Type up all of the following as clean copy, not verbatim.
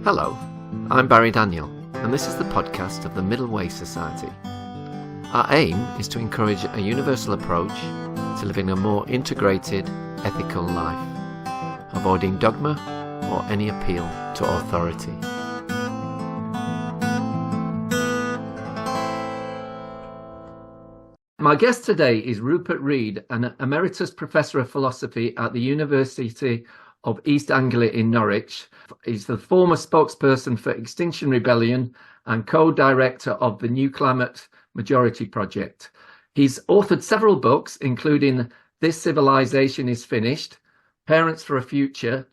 Hello, I'm Barry Daniel, and this is the podcast of the Middle Way Society. Our aim is to encourage a universal approach to living a more integrated, ethical life, avoiding dogma or any appeal to authority. My guest today is Rupert Read, an Emeritus Professor of Philosophy at the University of East Anglia in Norwich. He's the former spokesperson for Extinction Rebellion and co-director of the New Climate Majority Project. He's authored several books, including This Civilisation is Finished, Parents for a Future,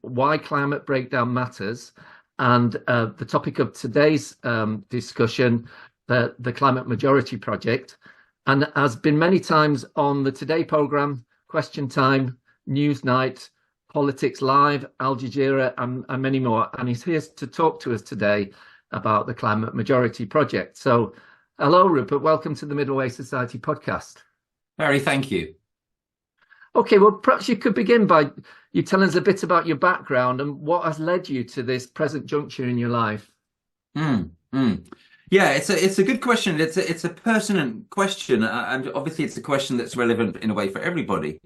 Why Climate Breakdown Matters, and the topic of today's discussion, the Climate Majority Project, and has been many times on the Today programme, Question Time, Newsnight, Politics Live, Al Jazeera, and many more. And he's here to talk to us today about the Climate Majority Project. So, hello, Rupert. Welcome to the Middle Way Society podcast. Barry, thank you. Okay, well, perhaps you could begin by you telling us a bit about your background and what has led you to this present juncture in your life. Yeah, it's a good question. It's a pertinent question, and obviously it's a question that's relevant in a way for everybody.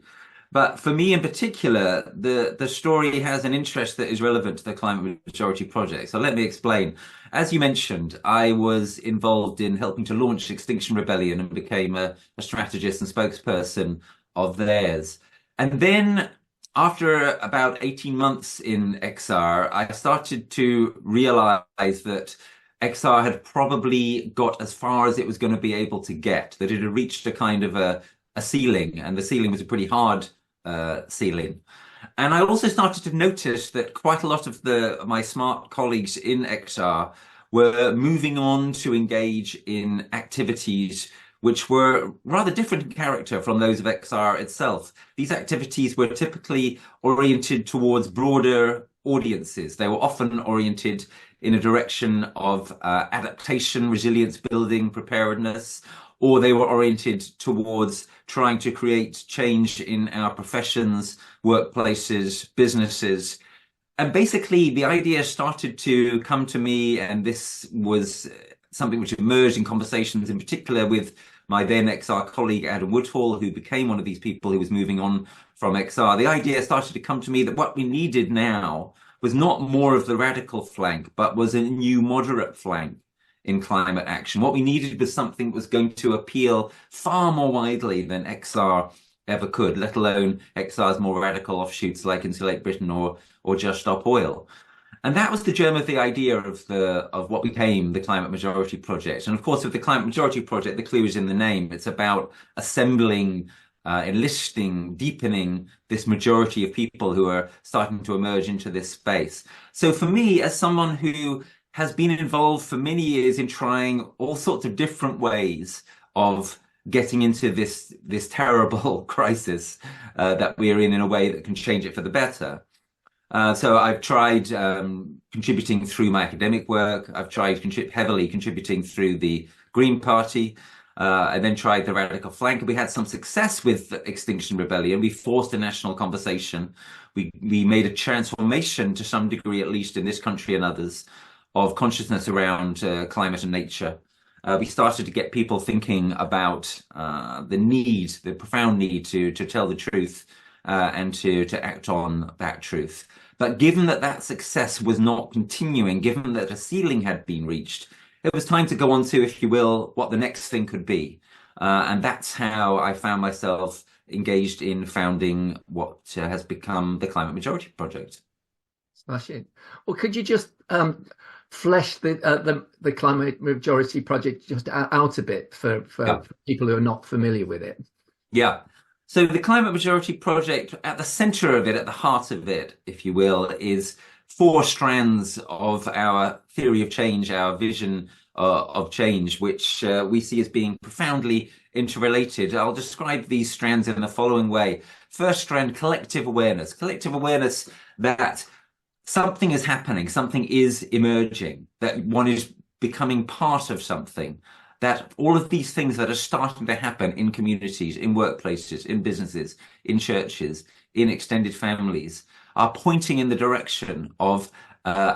But for me in particular, the story has an interest that is relevant to the Climate Majority Project. So let me explain. As you mentioned, I was involved in helping to launch Extinction Rebellion and became a strategist and spokesperson of theirs. And then after about 18 months in XR, I started to realize that XR had probably got as far as it was going to be able to get, that it had reached a kind of a ceiling, and the ceiling was a pretty hard ceiling. And I also started to notice that quite a lot of my smart colleagues in XR were moving on to engage in activities which were rather different in character from those of XR itself. These activities were typically oriented towards broader audiences. They were often oriented in a direction of adaptation, resilience building, preparedness, or they were oriented towards trying to create change in our professions, workplaces, businesses. And basically, the idea started to come to me, and this was something which emerged in conversations in particular with my then XR colleague, Adam Woodhall, who became one of these people who was moving on from XR. The idea started to come to me that what we needed now was not more of the radical flank, but was a new moderate flank in climate action. What we needed was something that was going to appeal far more widely than XR ever could, let alone XR's more radical offshoots like Insulate Britain or Just Stop Oil. And that was the germ of the idea of what became the Climate Majority Project. And of course, with the Climate Majority Project, the clue is in the name. It's about assembling, enlisting, deepening this majority of people who are starting to emerge into this space. So for me, as someone who has been involved for many years in trying all sorts of different ways of getting into this terrible crisis that we are in a way that can change it for the better. So I've tried contributing through my academic work. I've tried heavily contributing through the Green Party. I then tried the radical flank. We had some success with Extinction Rebellion. We forced a national conversation. We made a transformation to some degree, at least in this country and others, of consciousness around climate and nature. We started to get people thinking about the profound need to tell the truth and to act on that truth. But given that success was not continuing, given that a ceiling had been reached, it was time to go on to, if you will, what the next thing could be. And that's how I found myself engaged in founding what has become the Climate Majority Project. Smashing. Well, could you just flesh the Climate Majority Project just out a bit for people who are not familiar with it? Yeah. So the Climate Majority Project, at the center of it, at the heart of it, if you will, is four strands of our theory of change, our vision of change, which we see as being profoundly interrelated. I'll describe these strands in the following way. First strand, collective awareness that something is happening, something is emerging, that one is becoming part of something, that all of these things that are starting to happen in communities, in workplaces, in businesses, in churches, in extended families, are pointing in the direction of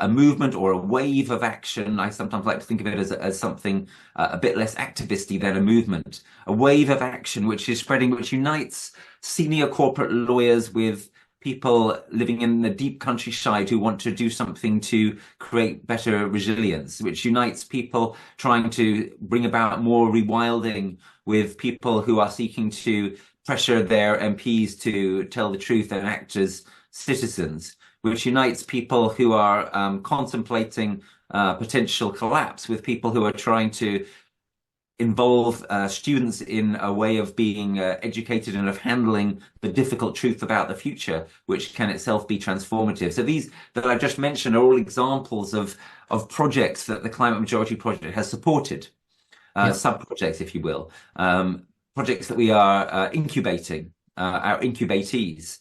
a movement or a wave of action. I sometimes like to think of it as something a bit less activisty than a movement. A wave of action which is spreading, which unites senior corporate lawyers with people living in the deep countryside who want to do something to create better resilience, which unites people trying to bring about more rewilding with people who are seeking to pressure their MPs to tell the truth and act as citizens, which unites people who are contemplating potential collapse with people who are trying to involve students in a way of being educated and of handling the difficult truth about the future, which can itself be transformative. So these that I just mentioned are all examples of projects that the Climate Majority Project has supported, sub-projects, if you will, projects that we are incubating, our incubatees.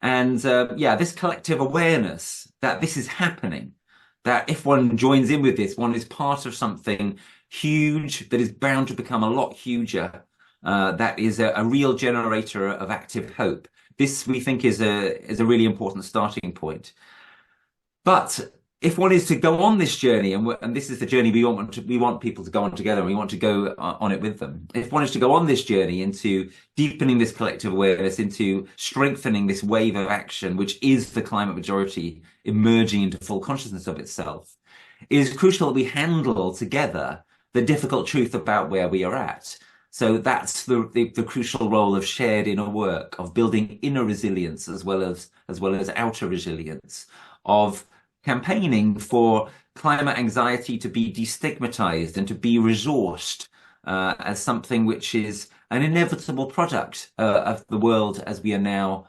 This collective awareness that this is happening, that if one joins in with this, one is part of something huge that is bound to become a lot huger, that is a real generator of active hope. This, we think, is a really important starting point. But if one is to go on this journey, and this is the journey we want people to go on together, and we want to go on it with them. If one is to go on this journey into deepening this collective awareness, into strengthening this wave of action, which is the climate majority emerging into full consciousness of itself, it is crucial that we handle together the difficult truth about where we are at. So that's the crucial role of shared inner work, of building inner resilience as well as outer resilience, of campaigning for climate anxiety to be destigmatized and to be resourced as something which is an inevitable product of the world as we are now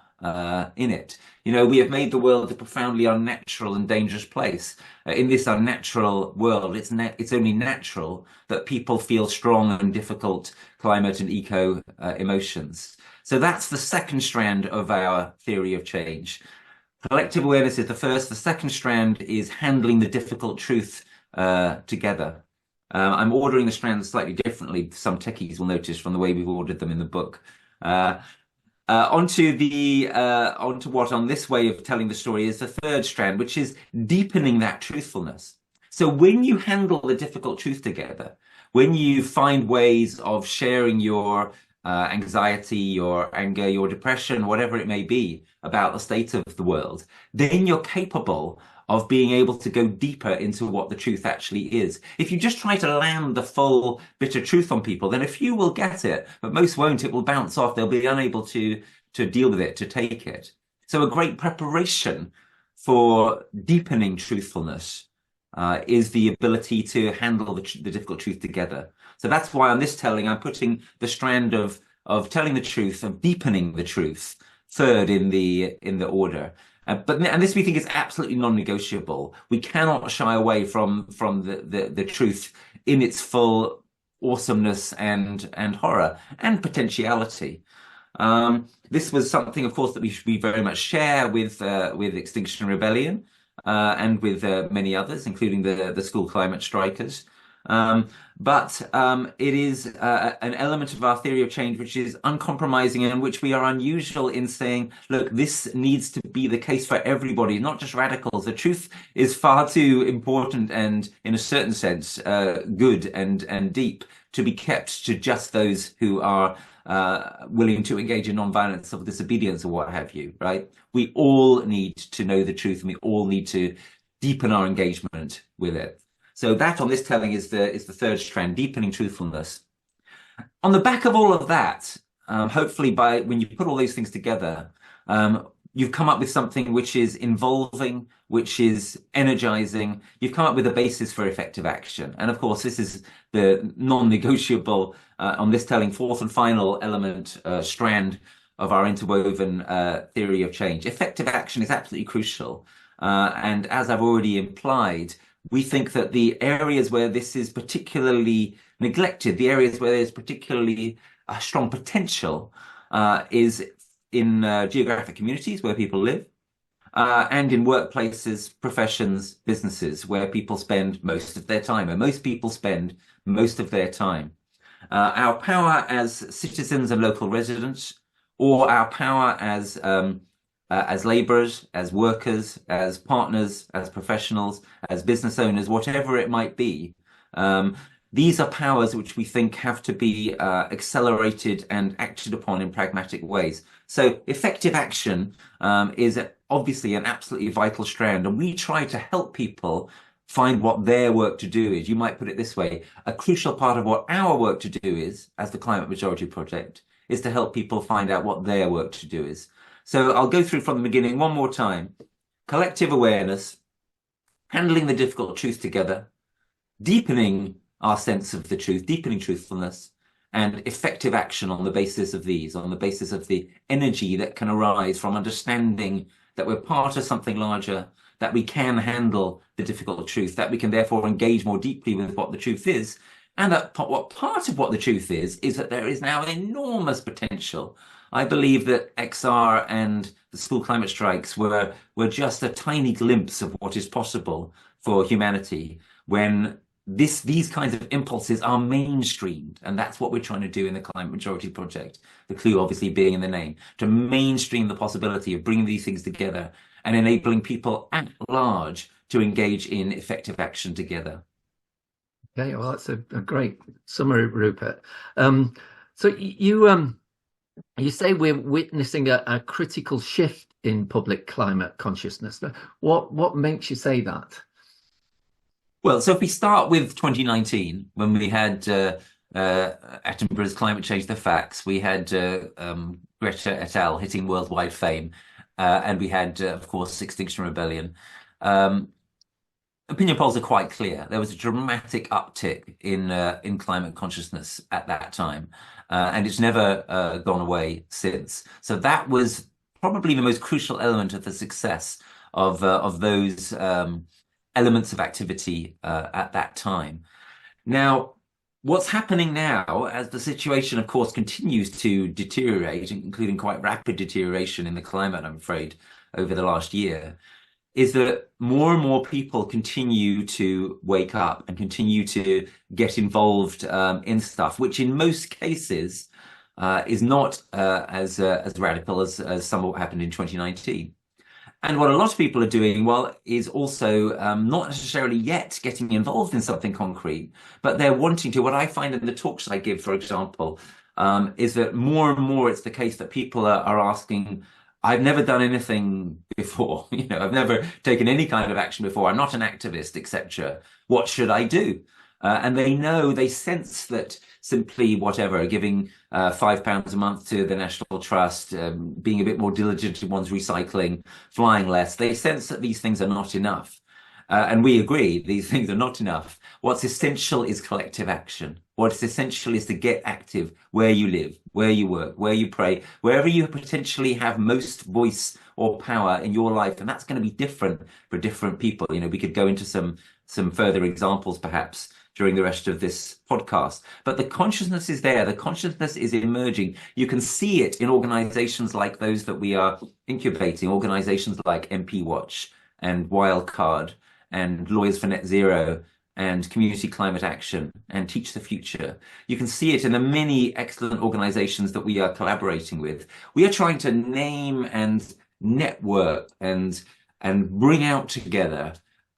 in it. You know, we have made the world a profoundly unnatural and dangerous place. In this unnatural world, it's only natural that people feel strong and difficult climate and eco emotions. So that's the second strand of our theory of change. Collective awareness is the first. The second strand is handling the difficult truth together. I'm ordering the strands slightly differently. Some techies will notice from the way we've ordered them in the book. Onto what on this way of telling the story is the third strand, which is deepening that truthfulness. So when you handle the difficult truth together, when you find ways of sharing your anxiety, your anger, your depression, whatever it may be about the state of the world, then you're capable of being able to go deeper into what the truth actually is. If you just try to land the full bitter truth on people, then a few will get it, but most won't. It will bounce off. They'll be unable to deal with it, to take it. So a great preparation for deepening truthfulness is the ability to handle the difficult truth together. So that's why on this telling, I'm putting the strand of telling the truth, of deepening the truth, third in the order. And this we think is absolutely non-negotiable. We cannot shy away from the truth in its full awesomeness and horror and potentiality. This was something, of course, that we very much share with Extinction Rebellion and with many others, including the school climate strikers. But it is an element of our theory of change which is uncompromising and which we are unusual in saying, look, this needs to be the case for everybody, not just radicals. The truth is far too important and, in a certain sense, good and deep to be kept to just those who are willing to engage in non-violent civil disobedience or what have you, right? We all need to know the truth, and we all need to deepen our engagement with it. So that on this telling is the third strand, deepening truthfulness. On the back of all of that, hopefully when you put all those things together, you've come up with something which is involving, which is energizing. You've come up with a basis for effective action. And of course, this is the non-negotiable on this telling fourth and final element, strand of our interwoven theory of change. Effective action is absolutely crucial. And as I've already implied, we think that the areas where this is particularly neglected, the areas where there's particularly a strong potential, is in geographic communities where people live, and in workplaces, professions, businesses, where people spend most of their time, and most people spend most of their time. Our power as citizens and local residents, or our power as as laborers, as workers, as partners, as professionals, as business owners, whatever it might be. These are powers which we think have to be accelerated and acted upon in pragmatic ways. So effective action is obviously an absolutely vital strand, and we try to help people find what their work to do is. You might put it this way: a crucial part of what our work to do is, as the Climate Majority Project, is to help people find out what their work to do is. So I'll go through from the beginning one more time. Collective awareness, handling the difficult truth together, deepening our sense of the truth, deepening truthfulness, and effective action on the basis of these, on the basis of the energy that can arise from understanding that we're part of something larger, that we can handle the difficult truth, that we can therefore engage more deeply with what the truth is, and that what part of what the truth is that there is now enormous potential. I believe that XR and the school climate strikes were just a tiny glimpse of what is possible for humanity when these kinds of impulses are mainstreamed, and that's what we're trying to do in the Climate Majority Project. The clue obviously being in the name, to mainstream the possibility of bringing these things together and enabling people at large to engage in effective action together. Okay, well, that's a great summary, Rupert. So you say we're witnessing a critical shift in public climate consciousness. What makes you say that? Well, so if we start with 2019, when we had Attenborough's Climate Change: The Facts, we had Greta et al. Hitting worldwide fame, and we had, of course, Extinction Rebellion. Opinion polls are quite clear. There was a dramatic uptick in climate consciousness at that time, and it's never gone away since. So that was probably the most crucial element of the success of those elements of activity at that time. Now, what's happening now, as the situation, of course, continues to deteriorate, including quite rapid deterioration in the climate, I'm afraid, over the last year, is that more and more people continue to wake up and continue to get involved in stuff, which in most cases is not as radical as some of what happened in 2019. And what a lot of people are doing, well, is also not necessarily yet getting involved in something concrete, but they're wanting to. What I find in the talks I give, for example, is that more and more it's the case that people are asking, I've never done anything before, I've never taken any kind of action before, I'm not an activist, etc. What should I do? And they sense that simply whatever, giving £5 a month to the National Trust, being a bit more diligent in one's recycling, flying less, they sense that these things are not enough. And we agree, these things are not enough. What's essential is collective action. What's essential is to get active where you live, where you work, where you pray, wherever you potentially have most voice or power in your life. And that's going to be different for different people. We could go into some further examples perhaps during the rest of this podcast. But the consciousness is there. The consciousness is emerging. You can see it in organizations like those that we are incubating, organizations like MP Watch and Wildcard and Lawyers for Net Zero and Community Climate Action and Teach the Future. You can see it in the many excellent organizations that we are collaborating with. We are trying to name and network and bring out together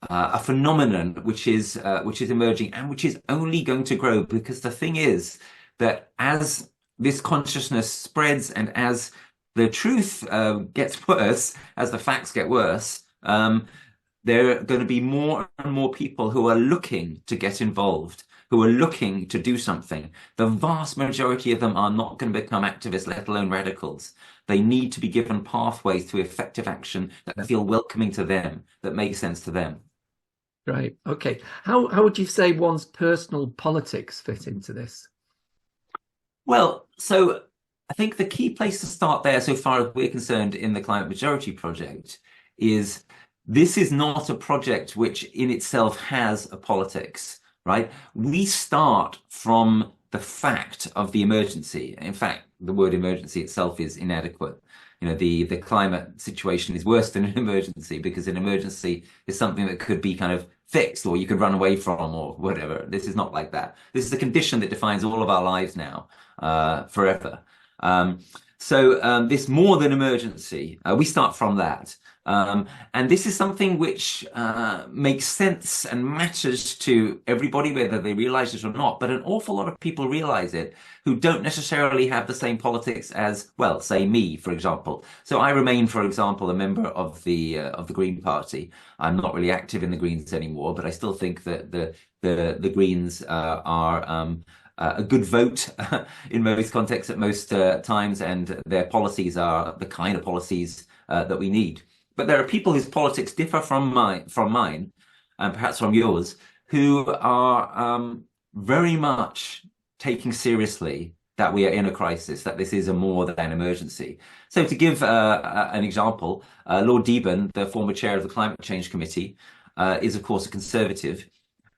a phenomenon which is emerging and which is only going to grow, because the thing is that as this consciousness spreads and as the truth gets worse, as the facts get worse, there are going to be more and more people who are looking to get involved, who are looking to do something. The vast majority of them are not going to become activists, let alone radicals. They need to be given pathways to effective action that feel welcoming to them, that make sense to them. Right. Okay. How would you say one's personal politics fit into this? Well, so I think the key place to start there, so far as we're concerned in the Climate Majority Project, is this is not a project which in itself has a politics, right? We start from the fact of the emergency. In fact, the word emergency itself is inadequate. The climate situation is worse than an emergency, because an emergency is something that could be kind of fixed or you could run away from or whatever. This is not like that. This is the condition that defines all of our lives now, forever. So this more than emergency, we start from that. And this is something which makes sense and matters to everybody, whether they realize it or not. But an awful lot of people realize it who don't necessarily have the same politics as, well, say me, for example. So I remain, for example, a member of the Green Party. I'm not really active in the Greens anymore, but I still think that the Greens are a good vote in most contexts at most times, and their policies are the kind of policies that we need. But there are people whose politics differ from mine, and perhaps from yours, who are very much taking seriously that we are in a crisis, that this is a more than emergency. So to give an example, Lord Deben, the former chair of the Climate Change Committee, is of course a Conservative,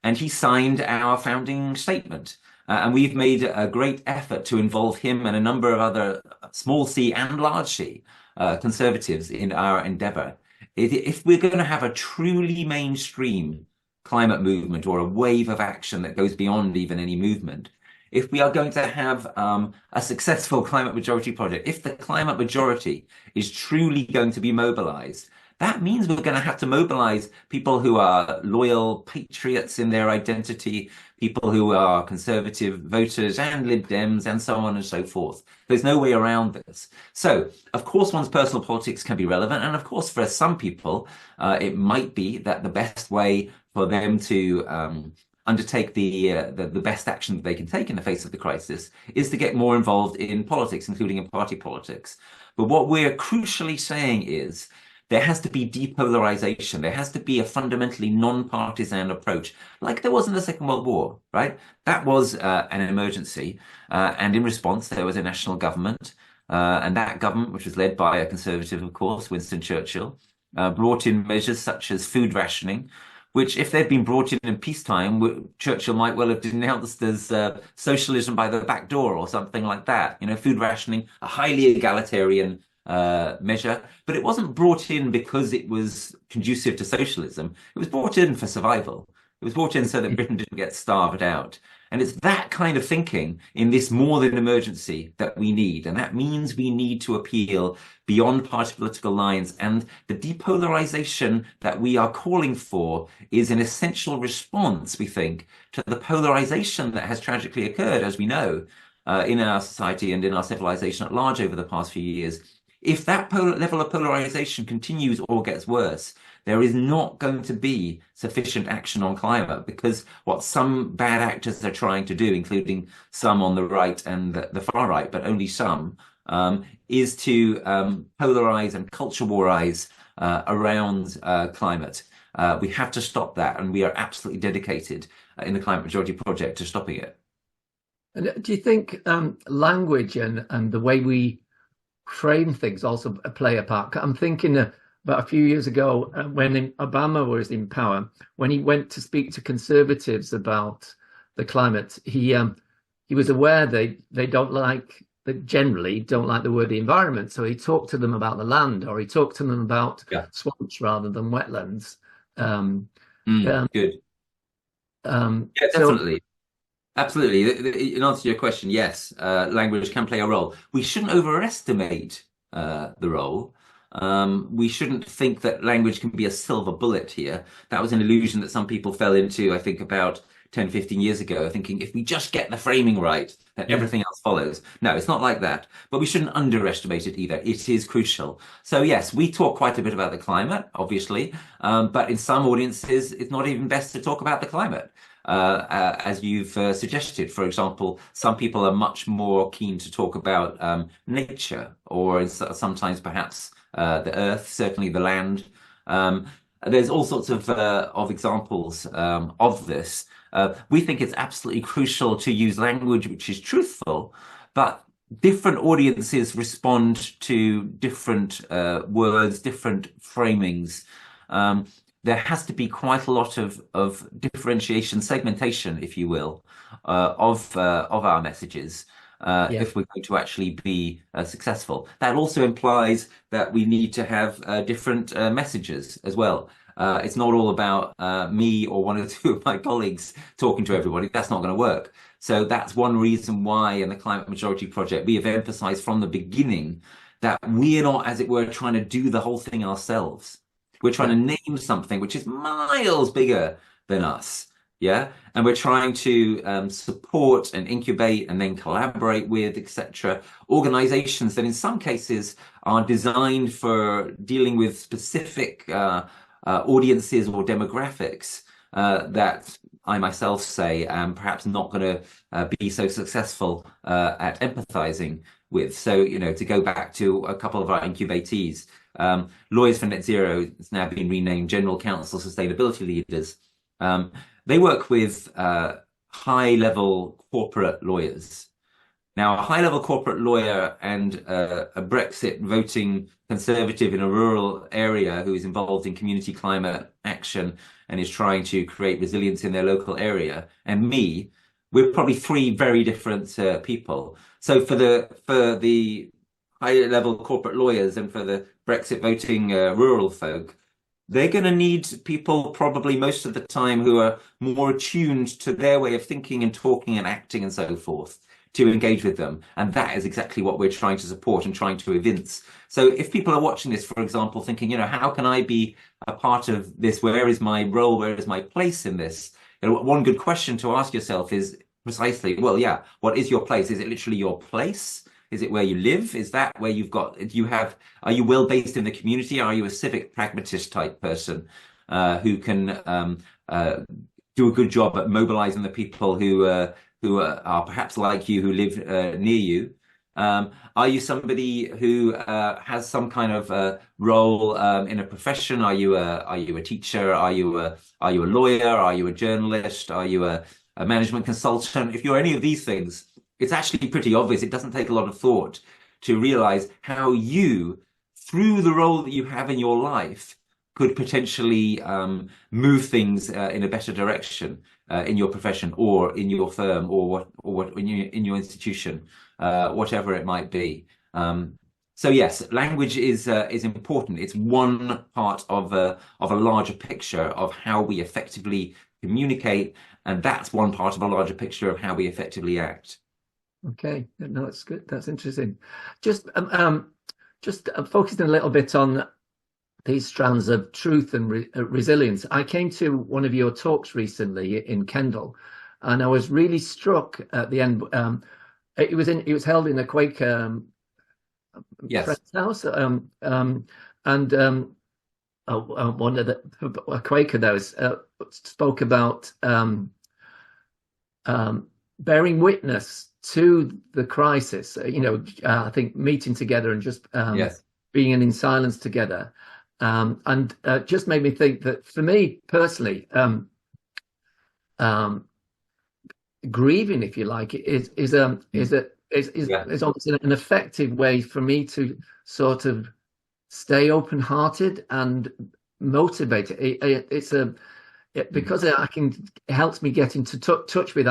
and he signed our founding statement. And we've made a great effort to involve him and a number of other small c and large c Conservatives in our endeavour. If we're going to have a truly mainstream climate movement or a wave of action that goes beyond even any movement, if we are going to have a successful climate majority project, if the climate majority is truly going to be mobilised, that means we're going to have to mobilize people who are loyal patriots in their identity, people who are conservative voters and Lib Dems and so on and so forth. There's no way around this. So, of course, one's personal politics can be relevant. And of course, for some people, it might be that the best way for them to undertake the best action that they can take in the face of the crisis is to get more involved in politics, including in party politics. But what we're crucially saying is, there has to be depolarization. There has to be a fundamentally non-partisan approach, like there was in the Second World War, right? That was an emergency. And in response, there was a national government. And that government, which was led by a Conservative, of course, Winston Churchill, brought in measures such as food rationing, which, if they'd been brought in peacetime, Churchill might well have denounced as socialism by the back door or something like that. You know, food rationing, a highly egalitarian measure, but it wasn't brought in because it was conducive to socialism. It was brought in for survival. It was brought in so that Britain didn't get starved out. And it's that kind of thinking in this more than emergency that we need. And that means we need to appeal beyond party political lines. And the depolarization that we are calling for is an essential response, we think, to the polarization that has tragically occurred, as we know, in our society and in our civilization at large over the past few years. If that level of polarization continues or gets worse, there is not going to be sufficient action on climate, because what some bad actors are trying to do, including some on the right and the far right, but only some, is to polarize and culture warize around climate. We have to stop that, and we are absolutely dedicated in the Climate Majority Project to stopping it. And do you think language and the way we frame things also play a part? I'm thinking about a few years ago when Obama was in power, when he went to speak to conservatives about the climate, he was aware they don't like, they generally don't like the word the environment. So he talked to them about the land, or he talked to them about swamps rather than wetlands. Good. Yeah, definitely. Absolutely. In answer to your question, yes, language can play a role. We shouldn't overestimate the role. We shouldn't think that language can be a silver bullet here. That was an illusion that some people fell into, I think, about 10, 15 years ago, thinking if we just get the framing right, then everything else follows. No, it's not like that. But we shouldn't underestimate it either. It is crucial. So yes, we talk quite a bit about the climate, obviously, but in some audiences, it's not even best to talk about the climate. As you've suggested, for example, some people are much more keen to talk about nature, or sometimes perhaps the earth, certainly the land. There's all sorts of examples of this. We think it's absolutely crucial to use language which is truthful, but different audiences respond to different words, different framings. There has to be quite a lot of differentiation, segmentation, if you will, of our messages if we're going to actually be successful. That also implies that we need to have different messages as well. It's not all about me or one or two of my colleagues talking to everybody. That's not going to work. So that's one reason why in the Climate Majority Project, we have emphasized from the beginning that we are not, as it were, trying to do the whole thing ourselves. We're trying to name something which is miles bigger than us. Yeah. And we're trying to support and incubate and then collaborate with, etc., organizations that in some cases are designed for dealing with specific audiences or demographics that I myself say am perhaps not going to be so successful at empathizing with. So, you know, to go back to a couple of our incubatees, Lawyers for Net Zero, it's now been renamed General Counsel Sustainability Leaders. They work with high-level corporate lawyers. Now, a high-level corporate lawyer and a Brexit voting conservative in a rural area who is involved in community climate action and is trying to create resilience in their local area, and me, we're probably three very different people. So for the high-level corporate lawyers and for the Brexit voting rural folk, they're going to need people probably most of the time who are more attuned to their way of thinking and talking and acting and so forth to engage with them. And that is exactly what we're trying to support and trying to evince. So if people are watching this, for example, thinking, you know, how can I be a part of this? Where is my role? Where is my place in this? You know, one good question to ask yourself is precisely, well, yeah, what is your place? Is it literally your place? Is it where you live? Is that where are you well based in the community? Are you a civic pragmatist type person who can do a good job at mobilizing the people who are perhaps like you, who live near you? Are you somebody who has some kind of role in a profession? Are you a teacher? Are you a lawyer? Are you a journalist? Are you a management consultant? If you're any of these things, it's actually pretty obvious. It doesn't take a lot of thought to realize how you, through the role that you have in your life, could potentially move things in a better direction in your profession or in your firm or what in your institution, whatever it might be. So yes, language is important. It's one part of a larger picture of how we effectively communicate, and that's one part of a larger picture of how we effectively act. Okay, no, that's good. That's interesting. Just focusing a little bit on these strands of truth and resilience. I came to one of your talks recently in Kendal, and I was really struck at the end. It was held in a Quaker Yes. friend's house, and one of a Quaker there spoke about bearing witness to the crisis, I think meeting together and just Yes. being in silence together, and just made me think that for me personally, grieving, if you like, is almost an effective way for me to sort of stay open-hearted and motivated. Because it helps me get into touch with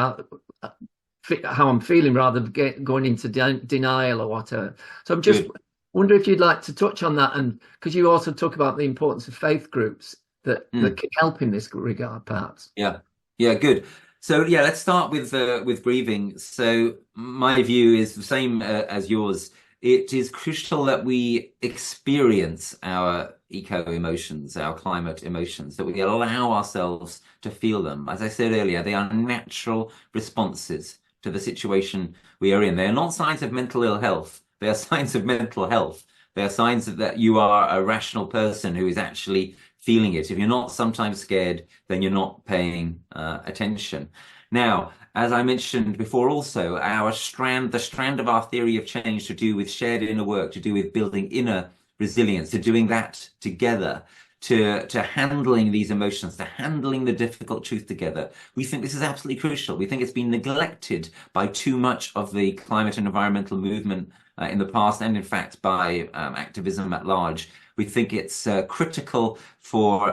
how I'm feeling rather than going into denial or whatever. So I'm just wonder if you'd like to touch on that, and because you also talk about the importance of faith groups that can help in this regard, perhaps. Yeah, good. So yeah, let's start with grieving. So my view is the same as yours. It is crucial that we experience our eco-emotions, our climate emotions, that we allow ourselves to feel them. As I said earlier, they are natural responses to the situation we are in. They are not signs of mental ill health. They are signs of mental health. They are signs that you are a rational person who is actually feeling it. If you're not sometimes scared, then you're not paying attention. Now, as I mentioned before also, the strand of our theory of change to do with shared inner work, to do with building inner resilience, to doing that together, to handling these emotions, to handling the difficult truth together. We think this is absolutely crucial. We think it's been neglected by too much of the climate and environmental movement in the past, and in fact by activism at large. We think it's critical for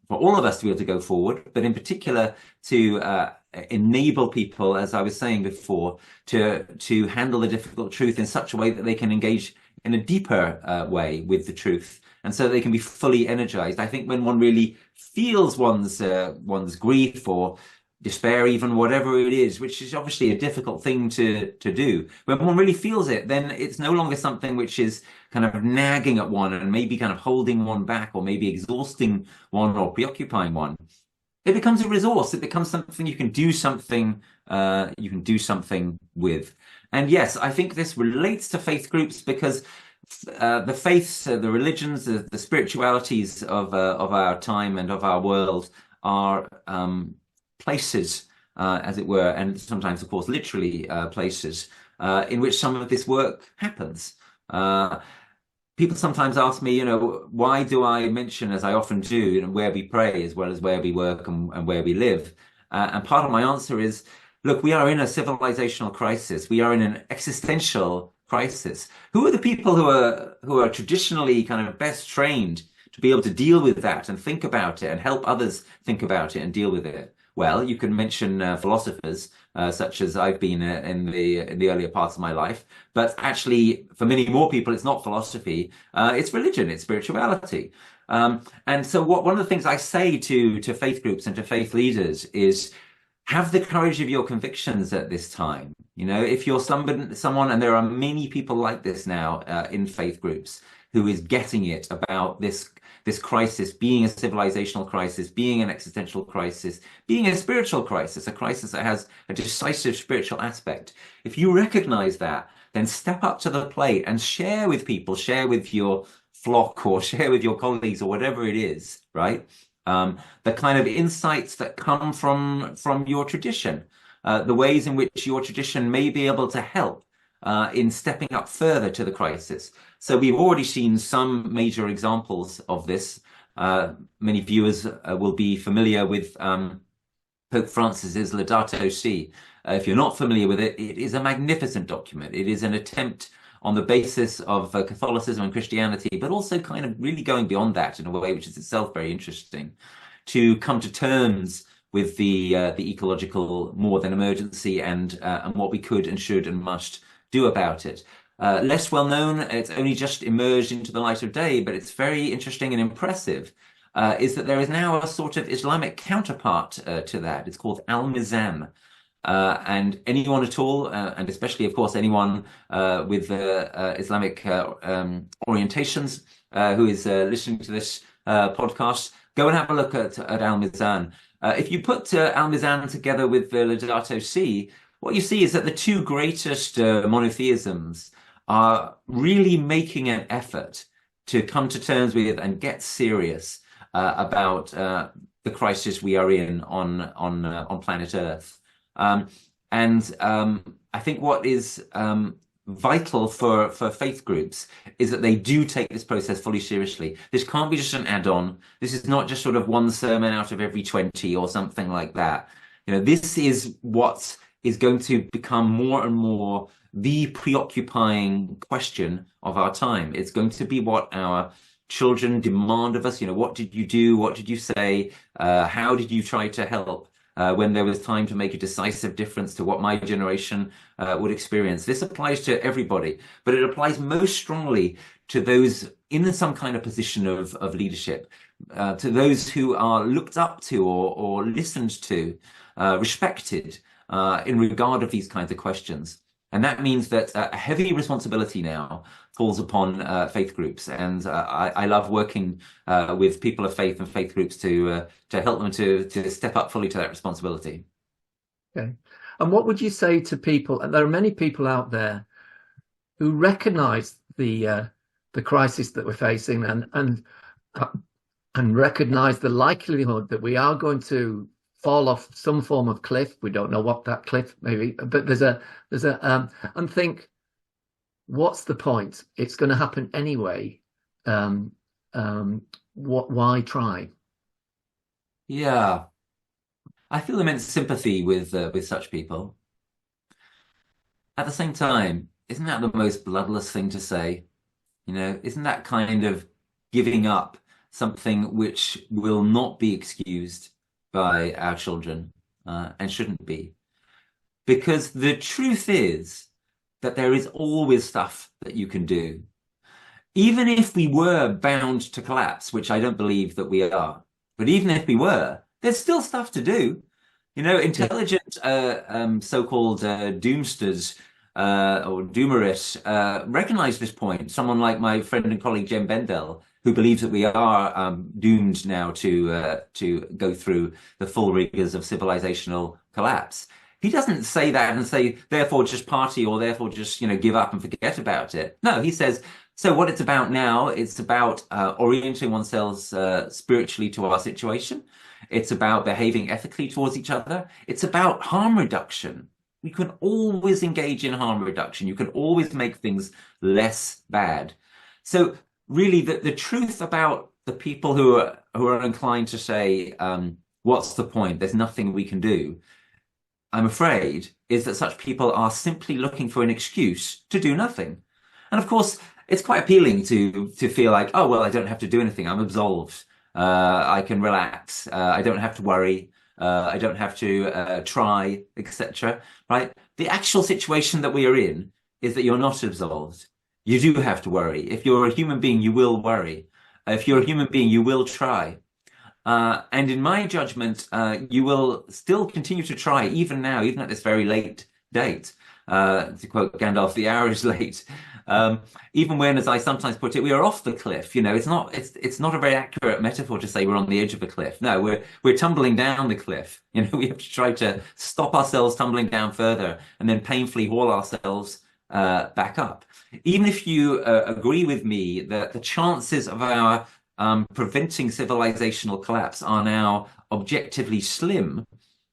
all of us to be able to go forward, but in particular to enable people, as I was saying before, to handle the difficult truth in such a way that they can engage in a deeper way with the truth, and so they can be fully energized. I think when one really feels one's grief or despair, even whatever it is, which is obviously a difficult thing to do, when one really feels it, then it's no longer something which is kind of nagging at one and maybe kind of holding one back or maybe exhausting one or preoccupying one. It becomes a resource. It becomes something you can do something with. And yes, I think this relates to faith groups because the faiths, the religions, the spiritualities of our time and of our world are places, as it were, and sometimes, of course, literally places in which some of this work happens. People sometimes ask me, why do I mention, as I often do, where we pray as well as where we work and where we live? And part of my answer is, look, we are in a civilizational crisis. We are in an existential crisis. Who are the people who are traditionally kind of best trained to be able to deal with that and think about it and help others think about it and deal with it? Well, you can mention philosophers such as I've been in the earlier parts of my life, but actually, for many more people, it's not philosophy; it's religion, it's spirituality. And so, one of the things I say to faith groups and to faith leaders is, have the courage of your convictions at this time. If you're someone, and there are many people like this now in faith groups, who is getting it about this crisis being a civilizational crisis, being an existential crisis, being a spiritual crisis, a crisis that has a decisive spiritual aspect. If you recognize that, then step up to the plate and share with people, share with your flock or share with your colleagues or whatever it is, right? The kind of insights that come from your tradition, the ways in which your tradition may be able to help in stepping up further to the crisis. So we've already seen some major examples of this. Many viewers will be familiar with Pope Francis's Laudato Si. If you're not familiar with it, it is a magnificent document. It is an attempt on the basis of Catholicism and Christianity, but also kind of really going beyond that in a way which is itself very interesting, to come to terms with the ecological more than emergency and what we could and should and must do about it. Less well known, it's only just emerged into the light of day, but it's very interesting and impressive, is that there is now a sort of Islamic counterpart to that. It's called Al-Mizan. And anyone at all, and especially, of course, anyone with Islamic orientations who is listening to this podcast, go and have a look at Al-Mizan. If you put Al-Mizan together with the Laudato Si, what you see is that the two greatest monotheisms are really making an effort to come to terms with and get serious about the crisis we are in on planet Earth. And I think what is vital for faith groups is that they do take this process fully seriously. This can't be just an add-on. This is not just sort of one sermon out of every 20 or something like that. This is what is going to become more and more the preoccupying question of our time. It's going to be what our children demand of us. What did you do? What did you say? How did you try to help when there was time to make a decisive difference to what my generation would experience? This applies to everybody, but it applies most strongly to those in some kind of position of leadership, to those who are looked up to or listened to, respected in regard of these kinds of questions. And that means that a heavy responsibility now falls upon faith groups. And I love working with people of faith and faith groups to help them to step up fully to that responsibility. Okay. And what would you say to people? And there are many people out there who recognize the crisis that we're facing and recognize the likelihood that we are going to fall off some form of cliff. We don't know what that cliff may be, but there's a and think, what's the point? It's going to happen anyway. Why try? Yeah, I feel immense sympathy with such people. At the same time, isn't that the most bloodless thing to say? Isn't that kind of giving up something which will not be excused by our children and shouldn't be? Because the truth is that there is always stuff that you can do. even if we were bound to collapse, which I don't believe that we are, but even if we were, there's still stuff to do. You know, intelligent so-called doomsters or doomerists recognize this point. Someone like my friend and colleague Jem Bendell, who believes that we are doomed now to go through the full rigors of civilizational collapse. He doesn't say that and say, therefore, just party or therefore just, give up and forget about it. No, he says, so what it's about now, it's about orienting oneself spiritually to our situation. It's about behaving ethically towards each other. It's about harm reduction. You can always engage in harm reduction. You can always make things less bad. So really, the truth about the people who are inclined to say, what's the point? There's nothing we can do, I'm afraid, is that such people are simply looking for an excuse to do nothing. And of course, it's quite appealing to feel like, oh, well, I don't have to do anything. I'm absolved. I can relax. I don't have to worry. I don't have to try, etc. Right? The actual situation that we are in is that you're not absolved. You do have to worry. If you're a human being, you will worry. If you're a human being, you will try. And in my judgment, you will still continue to try, even now, even at this very late date. To quote Gandalf, the hour is late. Even when, as I sometimes put it, we are off the cliff. It's not a very accurate metaphor to say we're on the edge of a cliff. No, we're tumbling down the cliff. We have to try to stop ourselves tumbling down further and then painfully haul ourselves back up. Even if you agree with me that the chances of our preventing civilizational collapse are now objectively slim,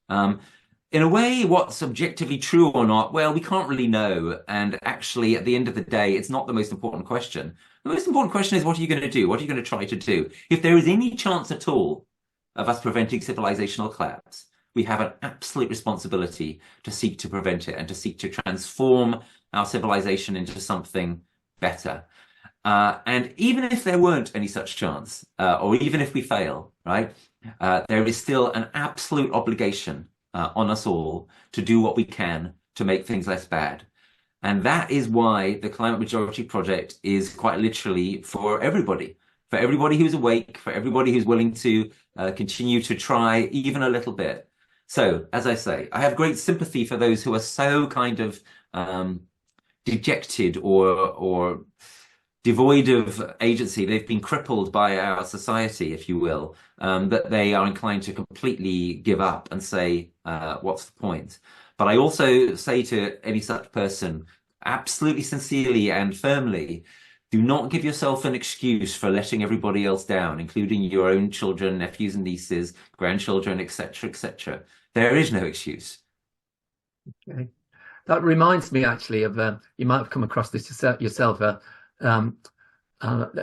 in a way, what's objectively true or not, well, we can't really know. And actually, at the end of the day, it's not the most important question. The most important question is, what are you going to do? What are you going to try to do? If there is any chance at all of us preventing civilizational collapse, we have an absolute responsibility to seek to prevent it and to seek to transform our civilization into something better. And even if there weren't any such chance, or even if we fail, right, there is still an absolute obligation on us all to do what we can to make things less bad. And that is why the Climate Majority Project is quite literally for everybody who's awake, for everybody who's willing to continue to try even a little bit. So, as I say, I have great sympathy for those who are so kind of dejected or devoid of agency. They've been crippled by our society, if you will, that they are inclined to completely give up and say, what's the point? But I also say to any such person, absolutely sincerely and firmly, do not give yourself an excuse for letting everybody else down, including your own children, nephews and nieces, grandchildren, etc., etc. There is no excuse. Okay. That reminds me actually of, you might have come across this yourself, a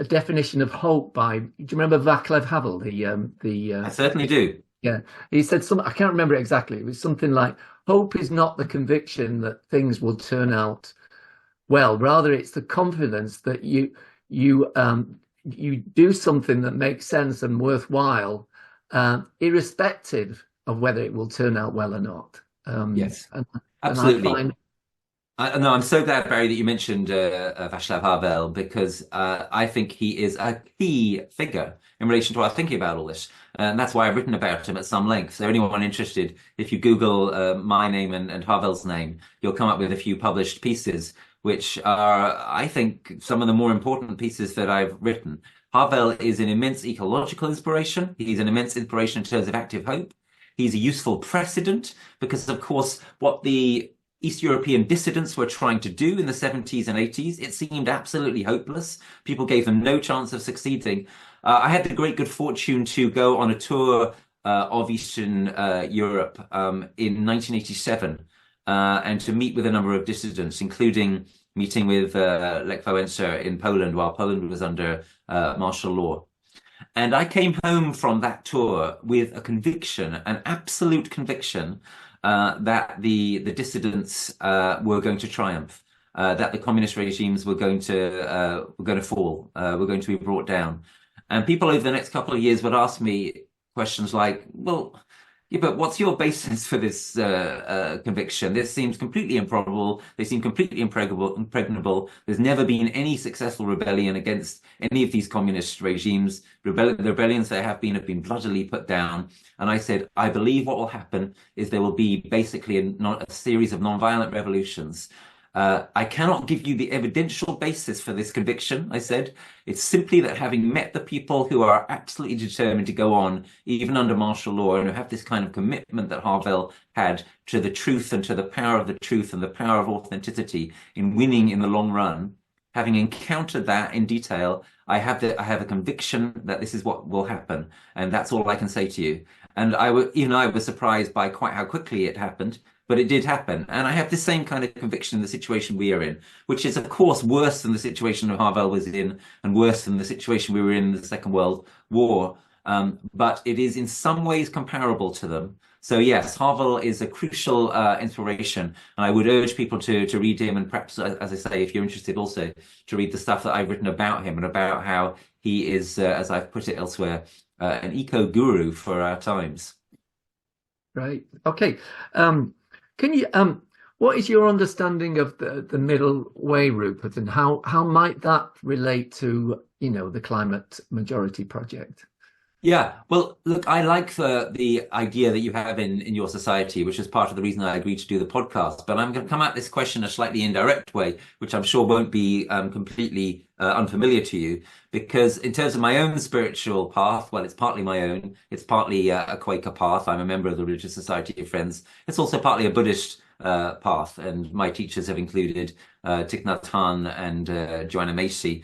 definition of hope by, do you remember Václav Havel? I certainly do. Yeah, he said something, I can't remember it exactly. It was something like, hope is not the conviction that things will turn out well. Rather, it's the confidence that you do something that makes sense and worthwhile, irrespective of whether it will turn out well or not. Yes, absolutely. And No, I'm so glad, Barry, that you mentioned Václav Havel, because I think he is a key figure in relation to our thinking about all this. And that's why I've written about him at some length. So anyone interested, if you Google my name and Havel's name, you'll come up with a few published pieces, which are, I think, some of the more important pieces that I've written. Havel is an immense ecological inspiration. He's an immense inspiration in terms of active hope. He's a useful precedent because, of course, what the East European dissidents were trying to do in the 70s and 80s, it seemed absolutely hopeless. People gave them no chance of succeeding. I had the great good fortune to go on a tour of Eastern Europe in 1987 and to meet with a number of dissidents, including meeting with Lech Wałęsa in Poland while Poland was under martial law. And I came home from that tour with a conviction, an absolute conviction, that the dissidents were going to triumph, that the communist regimes were going to fall, were going to be brought down. And people over the next couple of years would ask me questions like, well, Yeah, but what's your basis for this conviction? This seems completely improbable. They seem completely impregnable. There's never been any successful rebellion against any of these communist regimes. The rebellions there have been bloodily put down. And I said, I believe what will happen is there will be basically a series of nonviolent revolutions. I cannot give you the evidential basis for this conviction, I said. It's simply that having met the people who are absolutely determined to go on, even under martial law, and who have this kind of commitment that Havel had to the truth and to the power of the truth and the power of authenticity in winning in the long run, having encountered that in detail, I have a conviction that this is what will happen. And that's all I can say to you. And I was surprised by quite how quickly it happened. But it did happen. And I have the same kind of conviction in the situation we are in, which is, of course, worse than the situation Havel was in and worse than the situation we were in the Second World War. But it is in some ways comparable to them. So, yes, Havel is a crucial inspiration. And I would urge people to read him and perhaps, as I say, if you're interested also, to read the stuff that I've written about him and about how he is, as I've put it elsewhere, an eco-guru for our times. Right. Okay. Can you what is your understanding of the middle way, Rupert, and how might that relate to, the climate majority project? Yeah, well, look, I like the idea that you have in your society, which is part of the reason I agreed to do the podcast. But I'm going to come at this question a slightly indirect way, which I'm sure won't be completely unfamiliar to you, because in terms of my own spiritual path, well, it's partly my own. It's partly a Quaker path. I'm a member of the Religious Society of Friends. It's also partly a Buddhist path, and my teachers have included Thich Nhat Hanh and Joanna Macy.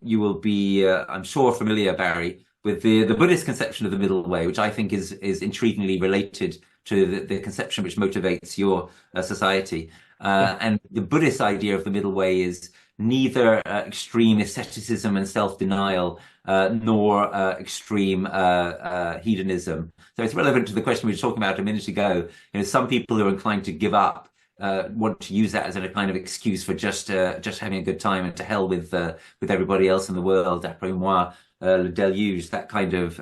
You will be, I'm sure, familiar, Barry, with the Buddhist conception of the middle way, which I think is intriguingly related to the conception which motivates your society. And the Buddhist idea of the middle way is neither extreme asceticism and self-denial nor extreme hedonism. So it's relevant to the question we were talking about a minute ago. Some people who are inclined to give up want to use that as a kind of excuse for just having a good time and to hell with everybody else in the world, après moi, le déluge, that kind of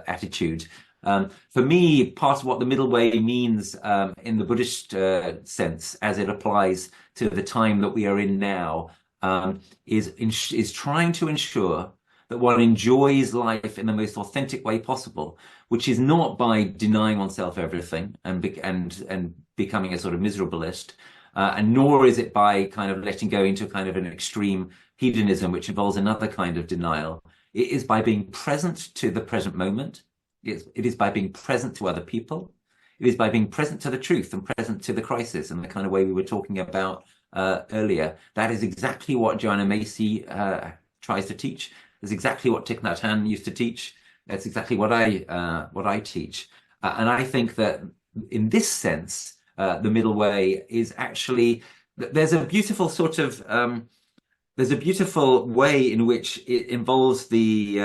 attitude. For me, part of what the middle way means in the Buddhist sense, as it applies to the time that we are in now, is trying to ensure that one enjoys life in the most authentic way possible, which is not by denying oneself everything and becoming a sort of miserabilist, and nor is it by kind of letting go into kind of an extreme hedonism, which involves another kind of denial. It is by being present to the present moment. It is by being present to other people. It is by being present to the truth and present to the crisis and the kind of way we were talking about earlier. That is exactly what Joanna Macy tries to teach. It's exactly what Thich Nhat Hanh used to teach. That's exactly what I teach. And I think that in this sense, the middle way is actually, there's a beautiful sort of there's a beautiful way in which it involves the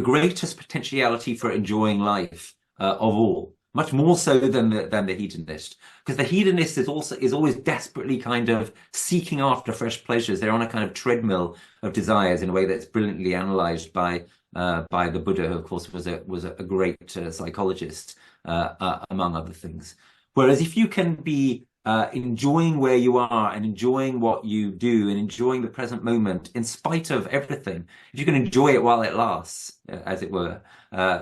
greatest potentiality for enjoying life of all, much more so than the hedonist, because the hedonist is always desperately kind of seeking after fresh pleasures. They're on a kind of treadmill of desires in a way that's brilliantly analyzed by the Buddha, who of course was a great psychologist, among other things. Whereas if you can be enjoying where you are and enjoying what you do and enjoying the present moment in spite of everything, if you can enjoy it while it lasts, as it were,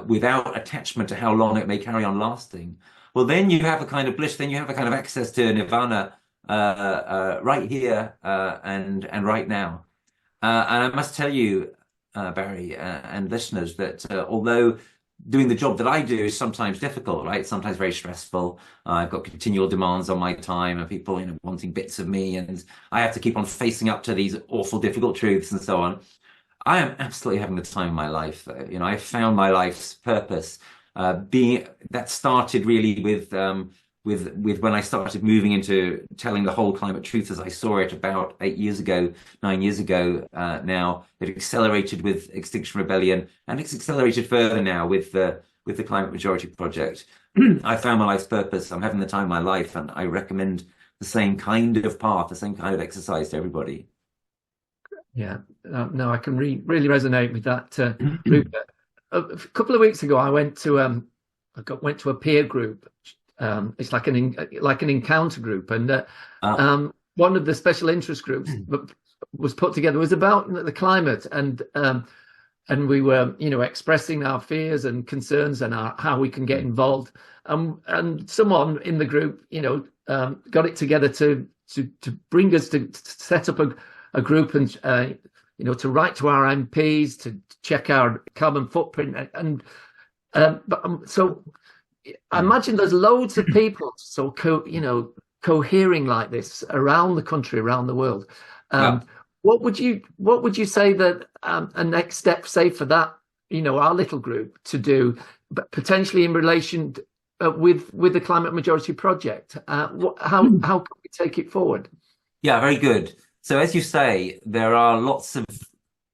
without attachment to how long it may carry on lasting, well, then you have a kind of bliss, then you have a kind of access to nirvana right here and right now. And I must tell you, Barry and listeners, that although doing the job that I do is sometimes difficult, right? Sometimes very stressful. I've got continual demands on my time and people, wanting bits of me, and I have to keep on facing up to these awful, difficult truths and so on. I am absolutely having the time of my life, though. I found my life's purpose. That started really with when I started moving into telling the whole climate truth as I saw it about 9 years ago now. It accelerated with Extinction Rebellion, and it's accelerated further now with the Climate Majority Project. I found my life's purpose. I'm having the time of my life, and I recommend the same kind of path, the same kind of exercise to everybody. Yeah, no, I can really resonate with that, Rupert. a couple of weeks ago, I went to went to a peer group. It's like an encounter group, and one of the special interest groups was put together was about the climate, and we were, expressing our fears and concerns and how we can get involved. And someone in the group, got it together to bring us to set up a group and, to write to our MPs to check our carbon footprint. So I imagine there's loads of people cohering like this around the country, around the world. What would you say that a next step, say, for that, our little group to do, but potentially in relation with the Climate Majority Project? How can we take it forward? Yeah, very good. So as you say, there are lots of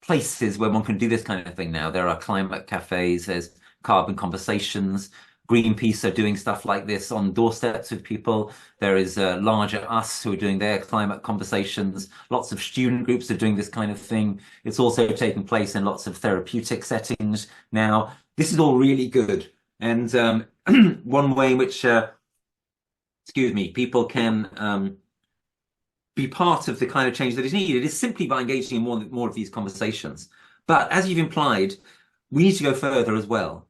places where one can do this kind of thing now. There are climate cafes, there's carbon conversations. Greenpeace are doing stuff like this on doorsteps with people. There is Larger Us who are doing their climate conversations. Lots of student groups are doing this kind of thing. It's also taking place in lots of therapeutic settings now. This is all really good. And one way in which, people can be part of the kind of change that is needed is simply by engaging in more of these conversations. But as you've implied, we need to go further as well.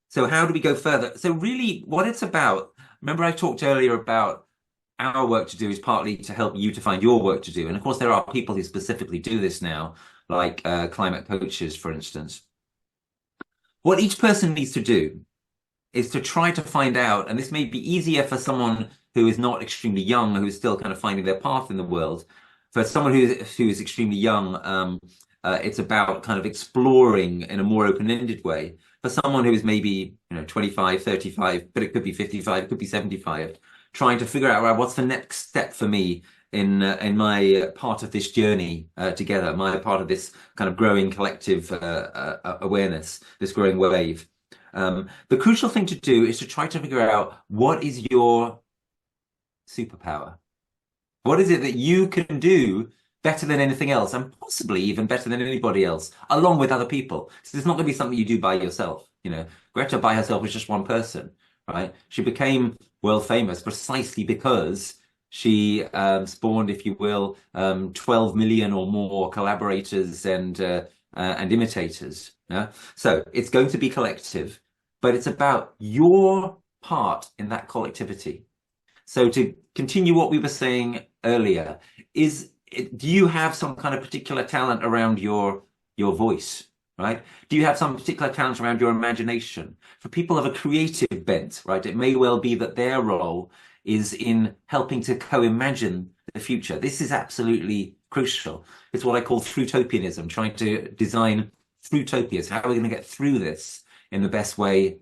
So how do we go further? So really what it's about, remember I talked earlier about our work to do is partly to help you to find your work to do. And of course, there are people who specifically do this now, like climate coaches, for instance. What each person needs to do is to try to find out, and this may be easier for someone who is not extremely young, who is still kind of finding their path in the world. For someone who is extremely young, it's about kind of exploring in a more open-ended way. For someone who is maybe 25, 35, but it could be 55, it could be 75, trying to figure out, what's the next step for me in my part of this journey together, my part of this kind of growing collective awareness, this growing wave. The crucial thing to do is to try to figure out what is your superpower. What is it that you can do better than anything else, and possibly even better than anybody else, along with other people? So it's not going to be something you do by yourself. Greta by herself was just one person, right? She became world famous precisely because she spawned, if you will, 12 million or more collaborators and imitators. Yeah? So it's going to be collective, but it's about your part in that collectivity. So to continue what we were saying earlier, do you have some kind of particular talent around your voice, right? Do you have some particular talent around your imagination? For people of a creative bent, right, it may well be that their role is in helping to co-imagine the future. This is absolutely crucial. It's what I call through-topianism, trying to design through-topias. How are we going to get through this in the best way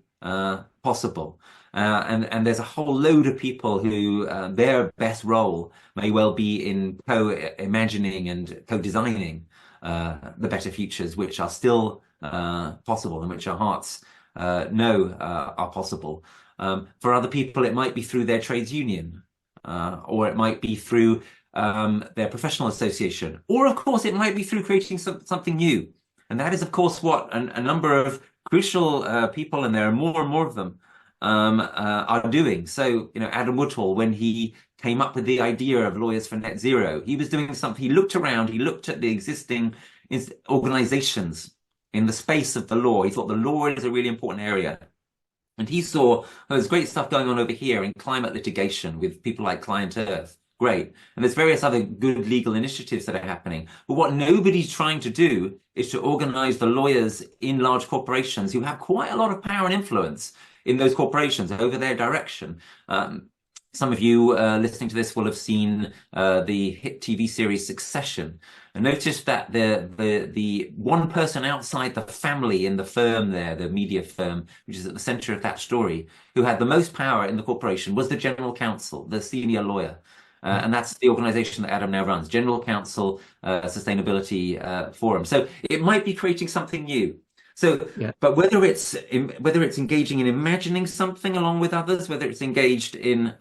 possible? And there's a whole load of people who their best role may well be in co-imagining and co-designing the better futures, which are still possible and which our hearts know are possible. For other people, it might be through their trades union, or it might be through their professional association, or of course, it might be through creating something new. And that is, of course, what a number of crucial people, and there are more and more of them, are doing. So, Adam Woodhall, when he came up with the idea of Lawyers for Net Zero, he was doing something. He looked around, he looked at the existing organizations in the space of the law. He thought the law is a really important area. And he saw there's great stuff going on over here in climate litigation with people like Client Earth. Great. And there's various other good legal initiatives that are happening. But what nobody's trying to do is to organize the lawyers in large corporations who have quite a lot of power and influence in those corporations over their direction. Some of you listening to this will have seen the hit TV series Succession, and notice that the one person outside the family in the firm there, the media firm, which is at the center of that story, who had the most power in the corporation was the general counsel, the senior lawyer. And that's the organization that Adam now runs, General Counsel Sustainability Forum. So it might be creating something new. So, yeah. But whether it's engaging in imagining something along with others, whether it's engaged in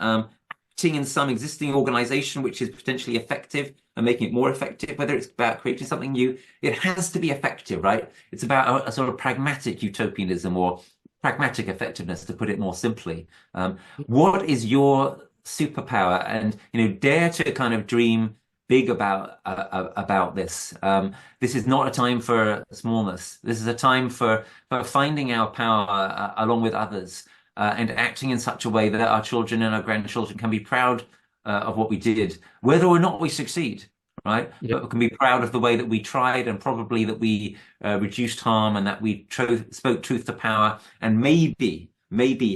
acting in some existing organization which is potentially effective and making it more effective, whether it's about creating something new, it has to be effective, right? It's about a sort of pragmatic utopianism or pragmatic effectiveness, to put it more simply. What is your superpower? And, dare to kind of dream big about this. This is not a time for smallness. This is a time for finding our power along with others, and acting in such a way that our children and our grandchildren can be proud of what we did, whether or not we succeed, right? Yeah. But we can be proud of the way that we tried, and probably that we reduced harm, and that we spoke truth to power, and maybe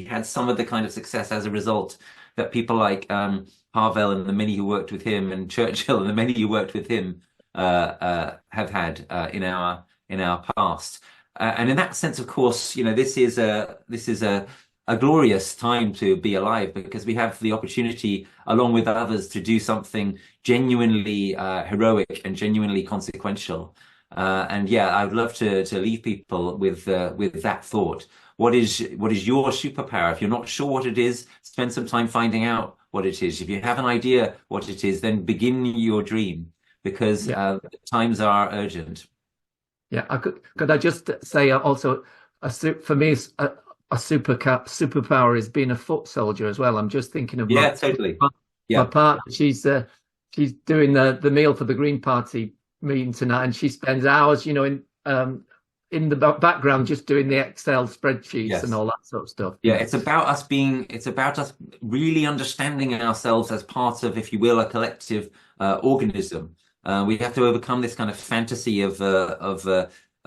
had some of the kind of success as a result that people like Havel and the many who worked with him, and Churchill and the many who worked with him have had in our past. And in that sense, of course, this is a glorious time to be alive, because we have the opportunity, along with others, to do something genuinely heroic and genuinely consequential. And yeah, I would love to leave people with that thought. What is your superpower? If you're not sure what it is, spend some time finding out what it is. If you have an idea what it is, then begin your dream, because times are urgent. Yeah, could I just say also, for me, a superpower is being a foot soldier as well. I'm just thinking of my partner. She's doing the meal for the Green Party meeting tonight, and she spends hours, in the background just doing the Excel spreadsheets and all that sort of stuff. Yeah, it's about us really understanding ourselves as part of, if you will, a collective organism. We have to overcome this kind of fantasy of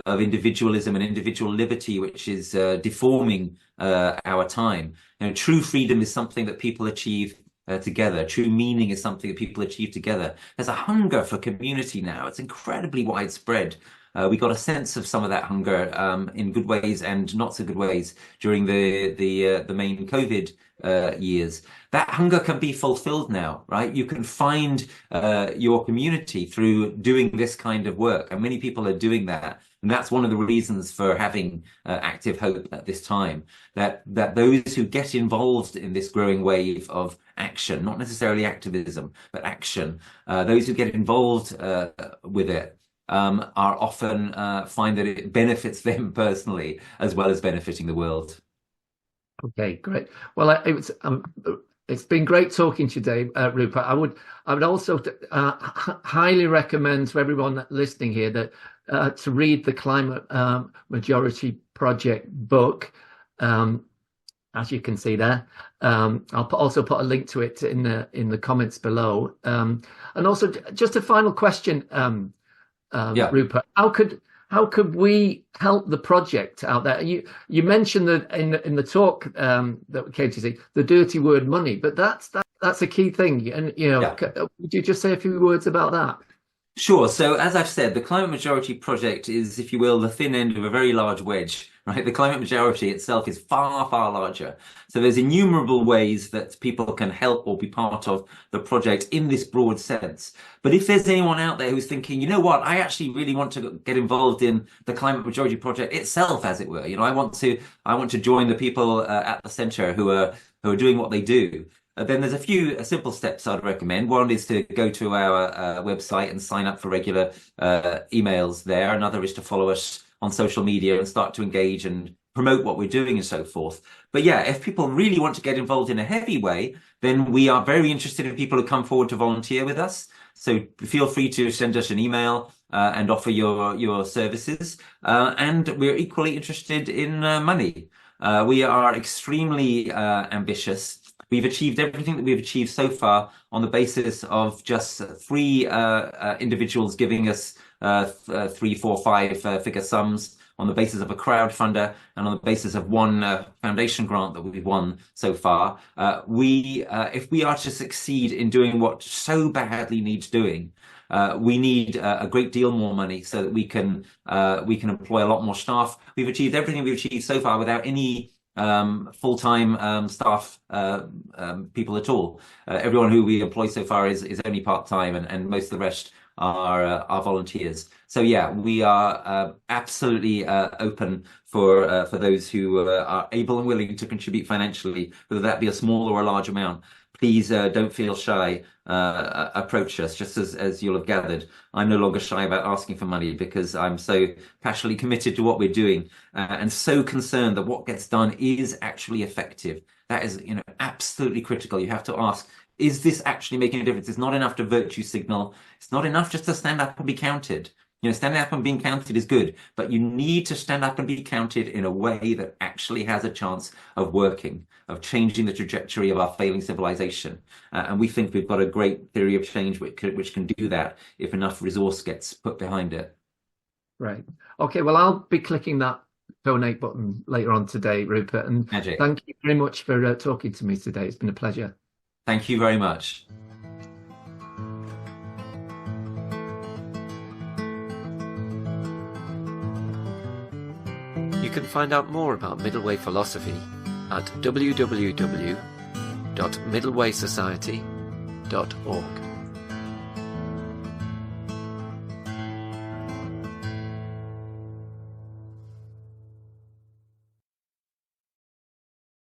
individualism and individual liberty, which is deforming our time. True freedom is something that people achieve together. True meaning is something that people achieve together. There's a hunger for community now. It's incredibly widespread. We got a sense of some of that hunger in good ways and not so good ways during the main COVID years. That hunger can be fulfilled now, right? You can find your community through doing this kind of work, and many people are doing that. And that's one of the reasons for having active hope at this time, that those who get involved in this growing wave of action, not necessarily activism, but action, those who get involved with it, are often find that it benefits them personally as well as benefiting the world. Okay, great. Well, it's been great talking to you today, Rupert. I would also highly recommend to everyone listening here that to read the Climate Majority Project book, as you can see there. I'll also put a link to it in the comments below. And also, just a final question. Rupert, how could we help the project out there? You mentioned that in the talk that we came to see, the dirty word money, but that's a key thing. And would you just say a few words about that? Sure. So as I've said, the Climate Majority Project is, if you will, the thin end of a very large wedge, right? The climate majority itself is far, far larger. So there's innumerable ways that people can help or be part of the project in this broad sense. But if there's anyone out there who's thinking, you know what, I actually really want to get involved in the Climate Majority Project itself, as it were, I want to join the people at the center who are doing what they do. Then there's a few simple steps I'd recommend. One is to go to our website and sign up for regular emails there. Another is to follow us on social media and start to engage and promote what we're doing and so forth. But yeah, if people really want to get involved in a heavy way, then we are very interested in people who come forward to volunteer with us. So feel free to send us an email and offer your services. And we're equally interested in money. We are extremely ambitious. We've achieved everything that we've achieved so far on the basis of just three individuals giving us 3, 4, 5 figure sums, on the basis of a crowdfunder and on the basis of one foundation grant that we've won so far. If we are to succeed in doing what so badly needs doing, we need a great deal more money so that we can employ a lot more staff. We've achieved everything we've achieved so far without any full-time staff people at all. Everyone who we employ so far is only part-time, and most of the rest are volunteers. So yeah, we are absolutely open for those who are able and willing to contribute financially, whether that be a small or a large amount. please don't feel shy. Approach us. Just as you'll have gathered, I'm no longer shy about asking for money because I'm so passionately committed to what we're doing and so concerned that what gets done is actually effective. That is, absolutely critical. You have to ask, is this actually making a difference? It's not enough to virtue signal. It's not enough just to stand up and be counted. Standing up and being counted is good, but you need to stand up and be counted in a way that actually has a chance of working, of changing the trajectory of our failing civilization. And we think we've got a great theory of change which can do that if enough resource gets put behind it. Right. Okay, well, I'll be clicking that donate button later on today, Rupert. And Magic. Thank you very much for talking to me today. It's been a pleasure. Thank you very much. You can find out more about middle way philosophy at www.middlewaysociety.org.